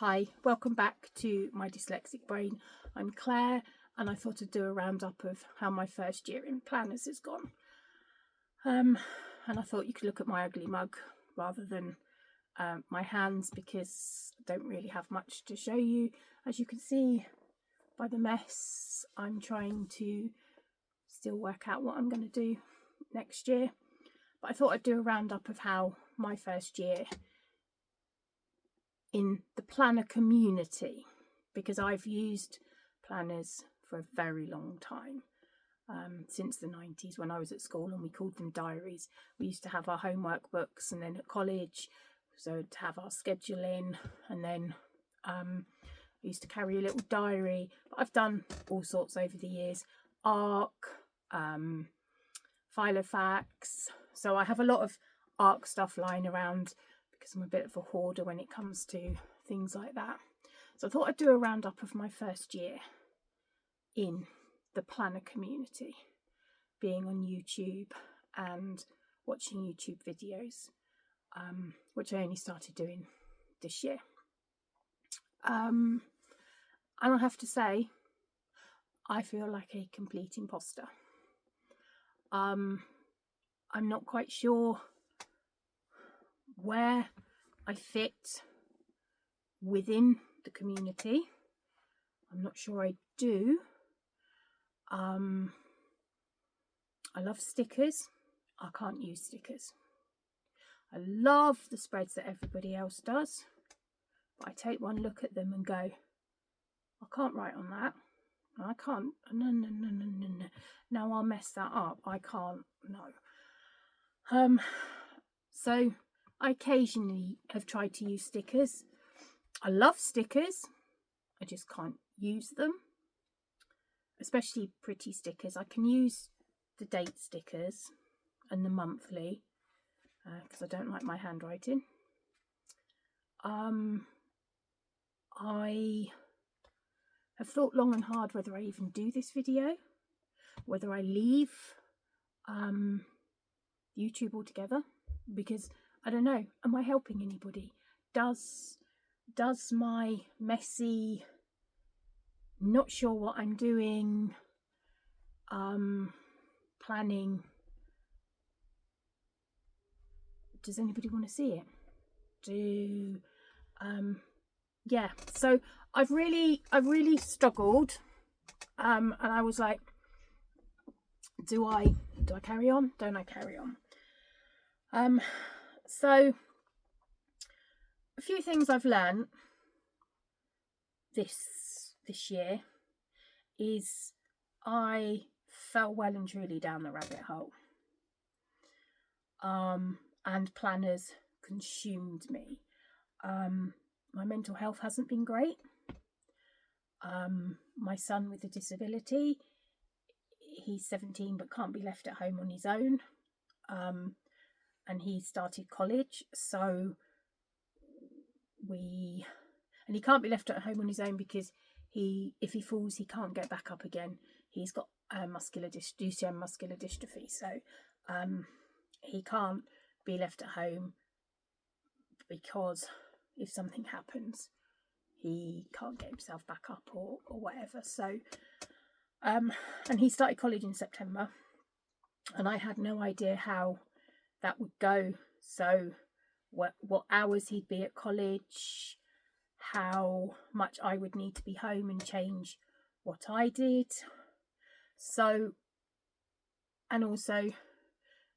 Hi, welcome back to My Dyslexic Brain. I'm Claire, and I thought I'd do a roundup of how my first year in planners has gone. And I thought you could look at my ugly mug rather than my hands, because I don't really have much to show you. As you can see by the mess, I'm trying to still work out what I'm going to do next year. But I thought I'd do a roundup of how my first year in the planner community, because I've used planners for a very long time, since the 90s when I was at school, and we called them diaries. We used to have our homework books, and then at college, so to have our scheduling, and then I used to carry a little diary. But I've done all sorts over the years, ARC, Filofax, so I have a lot of ARC stuff lying around because I'm a bit of a hoarder when it comes to things like that. So I thought I'd do a roundup of my first year in the planner community, being on YouTube and watching YouTube videos, which I only started doing this year. And I have to say, I feel like a complete imposter. I'm not quite sure where I fit within the community. I'm not sure I do. I love stickers. I can't use stickers. I love the spreads that everybody else does, but I take one look at them and go, I can't write on that. I can't. No. Now I'll mess that up. I can't. No. So I occasionally have tried to use stickers. I love stickers. I just can't use them, especially pretty stickers. I can use the date stickers and the monthly because I don't like my handwriting. I have thought long and hard whether I even do this video, whether I leave YouTube altogether, because I don't know, am I helping anybody? Does my messy, not sure what I'm doing, planning, does anybody want to see it? Yeah, so I've really struggled, and I was like, do I carry on? Don't I carry on? So a few things I've learned this year is I fell well and truly down the rabbit hole, and planners consumed me. My mental health hasn't been great. My son with a disability, he's 17 but can't be left at home on his own, and he started college, so he can't be left at home on his own because if he falls, he can't get back up again. He's got Duchenne muscular dystrophy, so he can't be left at home because if something happens, he can't get himself back up or whatever. So and he started college in September, and I had no idea how that would go. So what hours he'd be at college, how much I would need to be home and change what I did. So, and also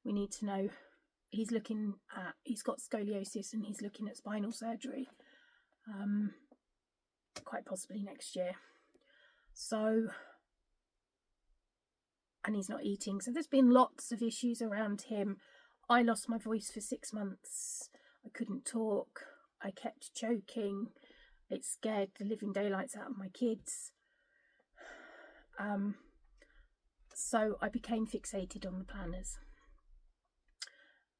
we need to know he's got scoliosis and he's looking at spinal surgery, quite possibly next year. So, and he's not eating. So there's been lots of issues around him. I lost my voice for 6 months. I couldn't talk. I kept choking. It scared the living daylights out of my kids. So I became fixated on the planners.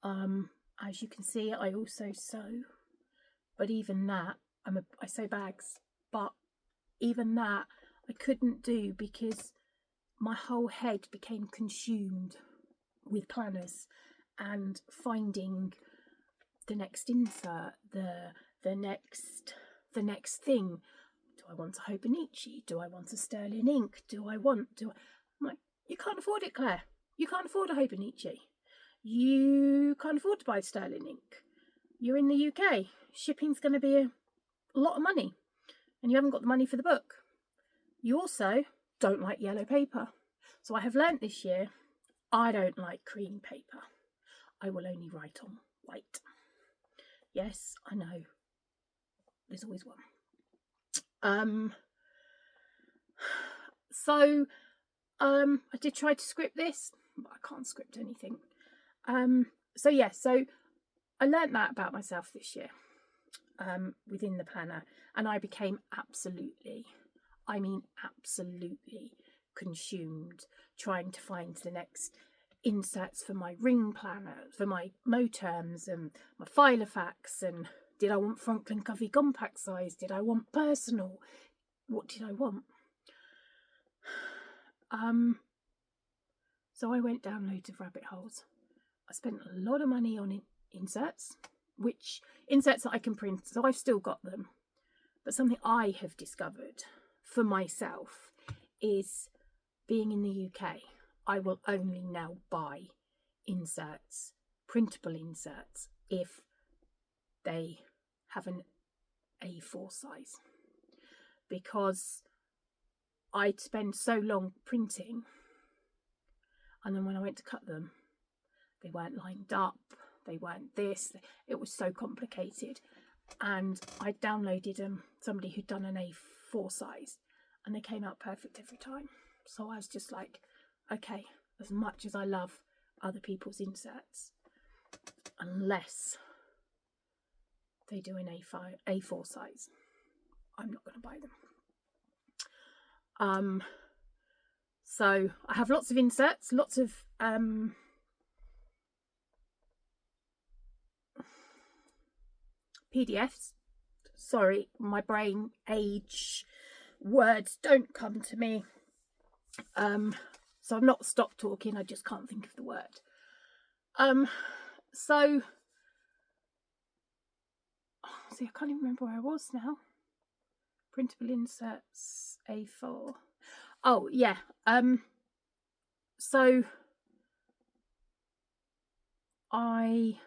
As you can see, I also sew, but even that, I sew bags, but even that I couldn't do because my whole head became consumed with planners and finding the next insert, the next the next thing. Do I want a Hobonichi? Do I want a Sterling ink? I'm like, you can't afford it, Claire. You can't afford a Hobonichi. You can't afford to buy Sterling ink. You're in the UK. Shipping's going to be a lot of money. And you haven't got the money for the book. You also don't like yellow paper. So I have learnt this year, I don't like cream paper. I will only write on white. Yes, I know. There's always one. I did try to script this, but I can't script anything. So I learnt that about myself this year, within the planner, and I became absolutely consumed trying to find the next inserts for my ring planner, for my Moterms and my Filofax, and did I want Franklin Covey compact size? Did I want personal? What did I want? So I went down loads of rabbit holes. I spent a lot of money on inserts that I can print, so I've still got them. But something I have discovered for myself is, being in the UK, I will only now buy inserts, printable inserts, if they have an A4 size. Because I'd spend so long printing, and then when I went to cut them, they weren't lined up, they weren't this, it was so complicated. And I downloaded somebody who'd done an A4 size, and they came out perfect every time. So I was just like, okay, as much as I love other people's inserts, unless they do an A4 size, I'm not going to buy them. So I have lots of inserts, lots of PDFs. Sorry, my brain age, words don't come to me. So I've not stopped talking, I just can't think of the word. See, I can't even remember where I was now. Printable inserts, A4. Oh, yeah. So I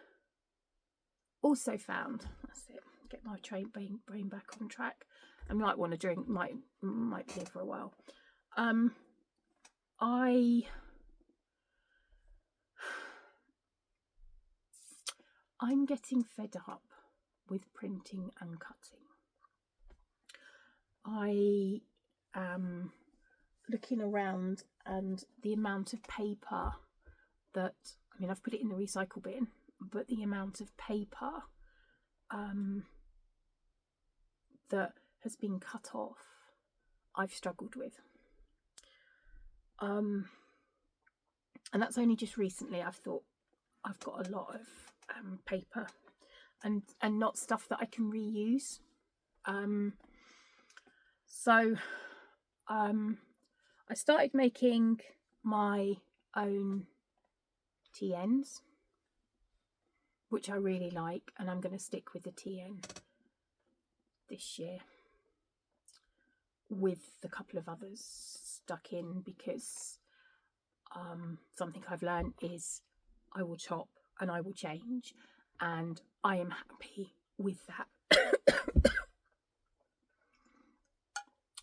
also found, that's it, get my brain back on track. I might want to drink, might be here for a while. I'm getting fed up with printing and cutting. I am looking around, and the amount of paper that, I mean, I've put it in the recycle bin, but the amount of paper that has been cut off, I've struggled with. And that's only just recently I've thought I've got a lot of paper and not stuff that I can reuse. I started making my own TNs, which I really like, and I'm going to stick with the TN this year with a couple of others stuck in, because something I've learned is I will chop and I will change, and I am happy with that.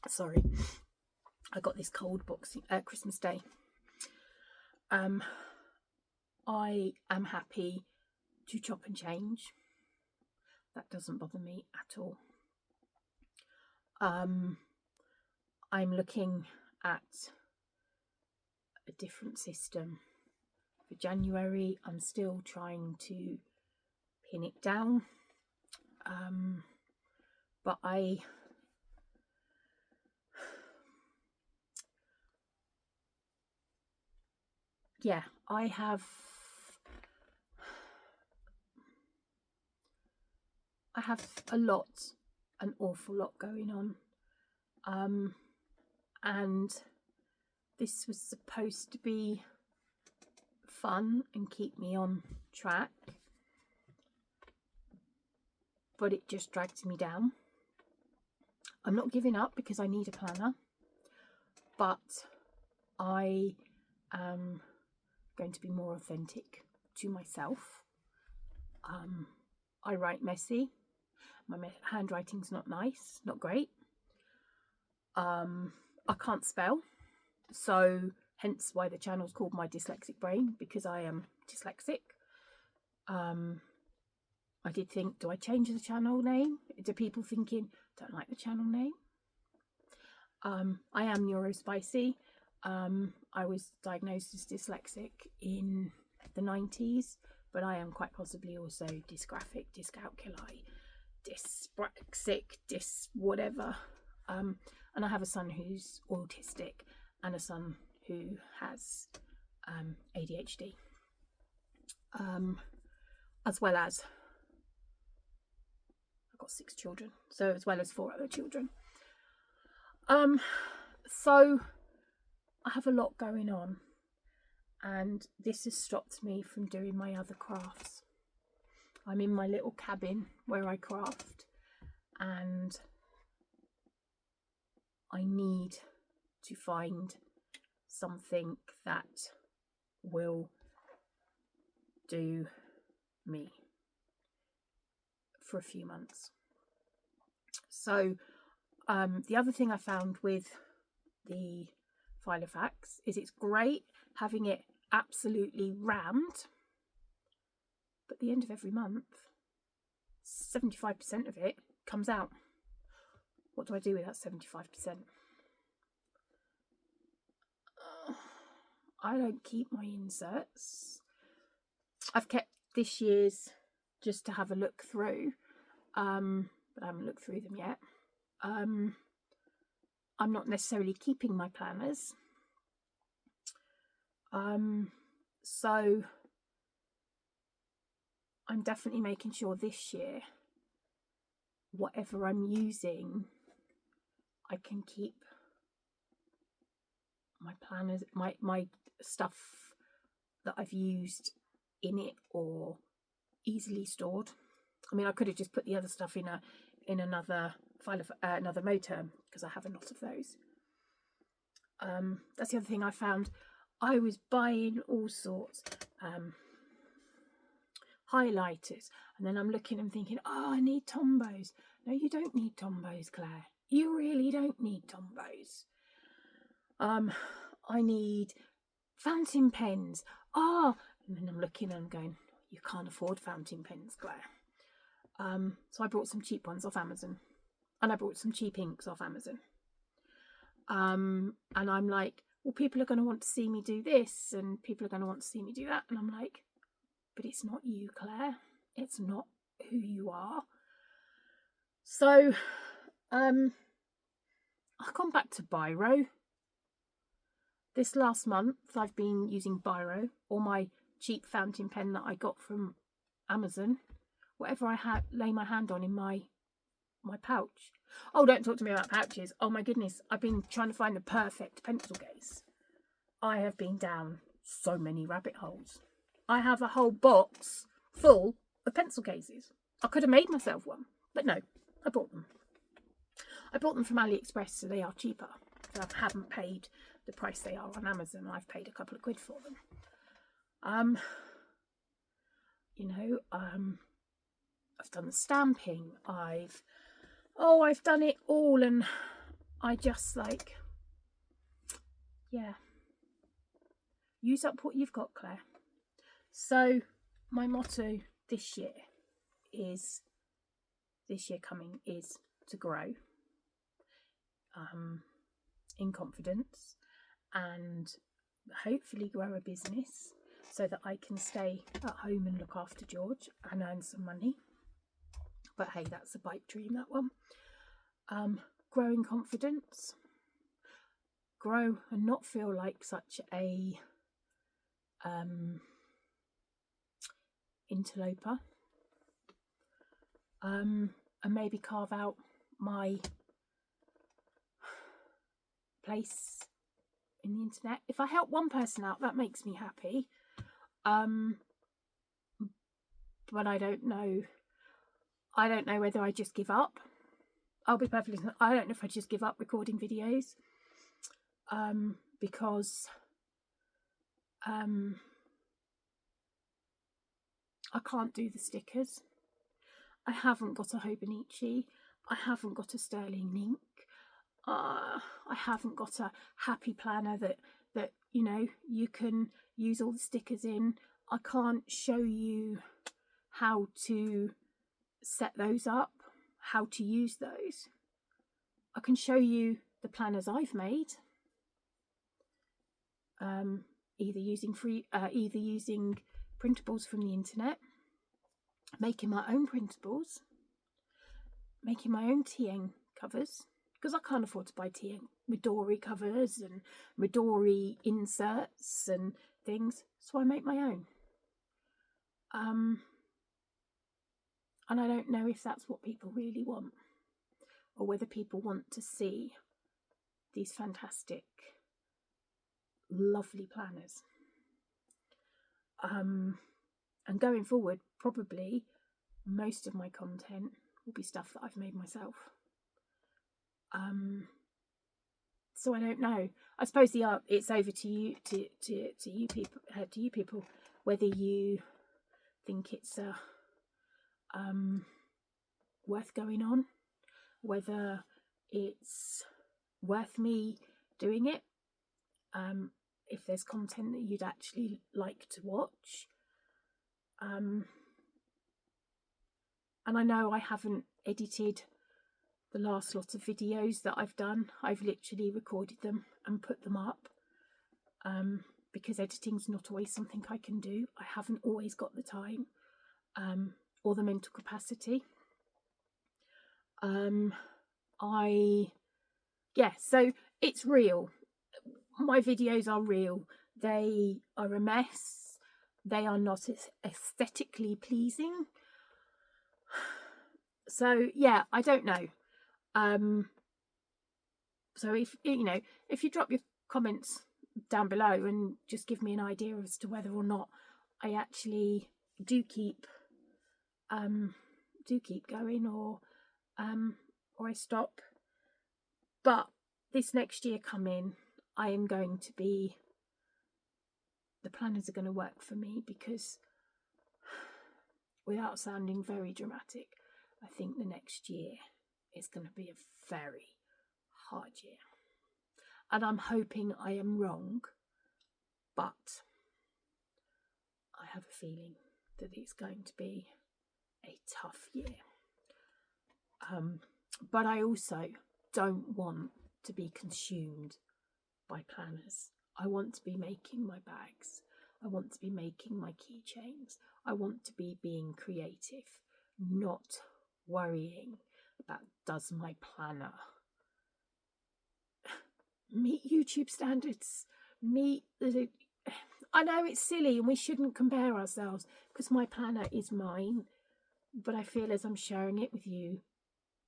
Sorry, I got this cold Christmas Day. I am happy to chop and change. That doesn't bother me at all. I'm looking at a different system for January. I'm still trying to pin it down, but I have an awful lot going on, and this was supposed to be fun and keep me on track, but it just drags me down. I'm not giving up because I need a planner, but I am going to be more authentic to myself. I write messy. My handwriting's not nice, not great. I can't spell, so hence why the channel's called My Dyslexic Brain, because I am dyslexic. I did think, do I change the channel name? Do people thinking, don't like the channel name? I am neurospicy. I was diagnosed as dyslexic in the 90s, but I am quite possibly also dysgraphic, dyscalculi, dyspraxic, whatever. And I have a son who's autistic and a son who has ADHD, as well as I've got 6 children, so as well as 4 other children. So I have a lot going on, and this has stopped me from doing my other crafts. I'm in my little cabin where I craft, and I need to find something that will do me for a few months. So the other thing I found with the Filofax is it's great having it absolutely rammed, but at the end of every month 75% of it comes out. What do I do with that 75%? I don't keep my inserts. I've kept this year's just to have a look through, but I haven't looked through them yet. I'm not necessarily keeping my planners. So I'm definitely making sure this year, whatever I'm using, I can keep my planners, my stuff that I've used in it, or easily stored. I mean, I could have just put the other stuff in another file of another Moterm, because I have a lot of those. That's the other thing I found. I was buying all sorts, highlighters, and then I'm looking and thinking, oh, I need Tombows. No, you don't need Tombows, Claire. You really don't need Tombows. I need fountain pens. And then I'm looking and I'm going, you can't afford fountain pens, Claire. So I brought some cheap ones off Amazon, and I brought some cheap inks off Amazon. And I'm like, well, people are going to want to see me do this, and people are going to want to see me do that. And I'm like, but it's not you, Claire. It's not who you are. So I've gone back to Biro. This last month, I've been using Biro, or my cheap fountain pen that I got from Amazon. Whatever I lay my hand on in my pouch. Oh, don't talk to me about pouches. Oh my goodness, I've been trying to find the perfect pencil case. I have been down so many rabbit holes. I have a whole box full of pencil cases. I could have made myself one, but no, I bought them. I bought them from AliExpress, so they are cheaper. So I haven't paid the price they are on Amazon. I've paid a couple of quid for them. I've done the stamping. I've done it all, and I just like, yeah. Use up what you've got, Claire. So my motto this year coming is to grow in confidence, and hopefully grow a business so that I can stay at home and look after George and earn some money. But hey, that's a pipe dream, that one. Grow in confidence. Grow and not feel like such a interloper. And maybe carve out my place in the internet. If I help one person out, that makes me happy. But I don't know whether I just give up I'll be perfectly honest, I don't know if I just give up recording videos, because I can't do the stickers. I haven't got a Hobonichi. I haven't got a Sterling Ink. I haven't got a happy planner that you can use all the stickers in. I can't show you how to set those up, how to use those. I can show you the planners I've made, either using printables from the internet, making my own printables, making my own TN covers, because I can't afford to buy TN Midori covers and Midori inserts and things, so I make my own. And I don't know if that's what people really want, or whether people want to see these fantastic, lovely planners. And going forward, probably most of my content will be stuff that I've made myself. So I don't know. I suppose it's over to you, to you people, whether you think it's worth going on, whether it's worth me doing it, if there's content that you'd actually like to watch. And I know I haven't edited the last lot of videos that I've done. I've literally recorded them and put them up, because editing's not always something I can do. I haven't always got the time or the mental capacity. So it's real. My videos are real. They are a mess. They are not aesthetically pleasing. So yeah, I don't know. So if you drop your comments down below and just give me an idea as to whether or not I actually do keep going, or I stop. But this next year coming, I am going to be, the planners are going to work for me, because without sounding very dramatic, I think the next year is going to be a very hard year. And I'm hoping I am wrong, but I have a feeling that it's going to be a tough year. But I also don't want to be consumed by planners. I want to be making my bags. I want to be making my keychains. I want to be being creative, not worrying about, does my planner meet YouTube standards, I know it's silly and we shouldn't compare ourselves, because my planner is mine, but I feel as I'm sharing it with you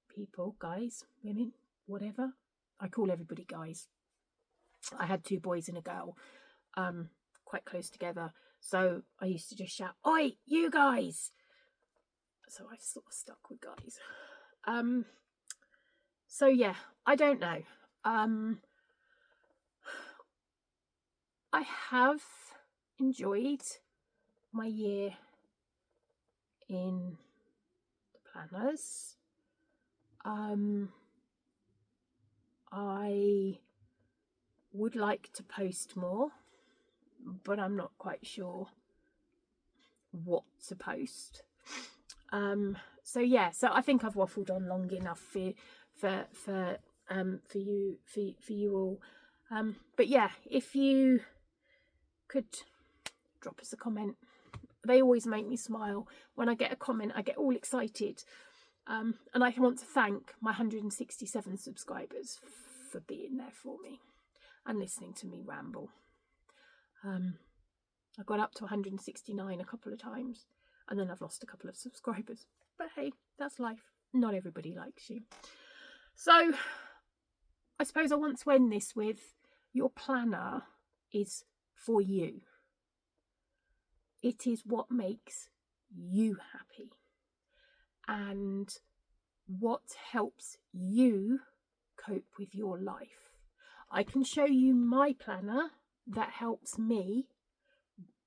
people, guys, women, whatever, I call everybody guys. I had 2 boys and a girl, quite close together, so I used to just shout, "Oi, you guys!" So I've sort of stuck with guys. So yeah, I don't know. I have enjoyed my year in the planners. I would like to post more, but I'm not quite sure what to post. So yeah, so I think I've waffled on long enough for you all. But yeah, if you could drop us a comment. They always make me smile. When I get a comment, I get all excited. And I want to thank my 167 subscribers for being there for me and listening to me ramble. I got up to 169 a couple of times, and then I've lost a couple of subscribers. But hey, that's life. Not everybody likes you. So I suppose I want to end this with, your planner is for you. It is what makes you happy. And what helps you cope with your life. I can show you my planner that helps me,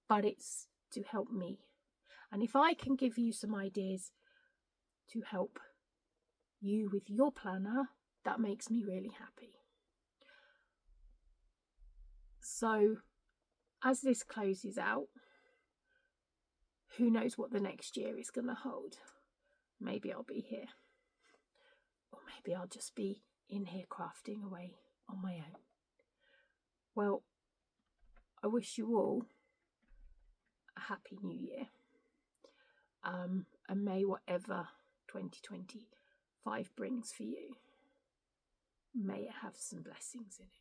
but it's to help me. And if I can give you some ideas to help you with your planner, that makes me really happy. So as this closes out, who knows what the next year is going to hold? Maybe I'll be here, or maybe I'll just be in here crafting away on my own. Well, I wish you all a happy new year, and may whatever 2025 brings for you, may it have some blessings in it.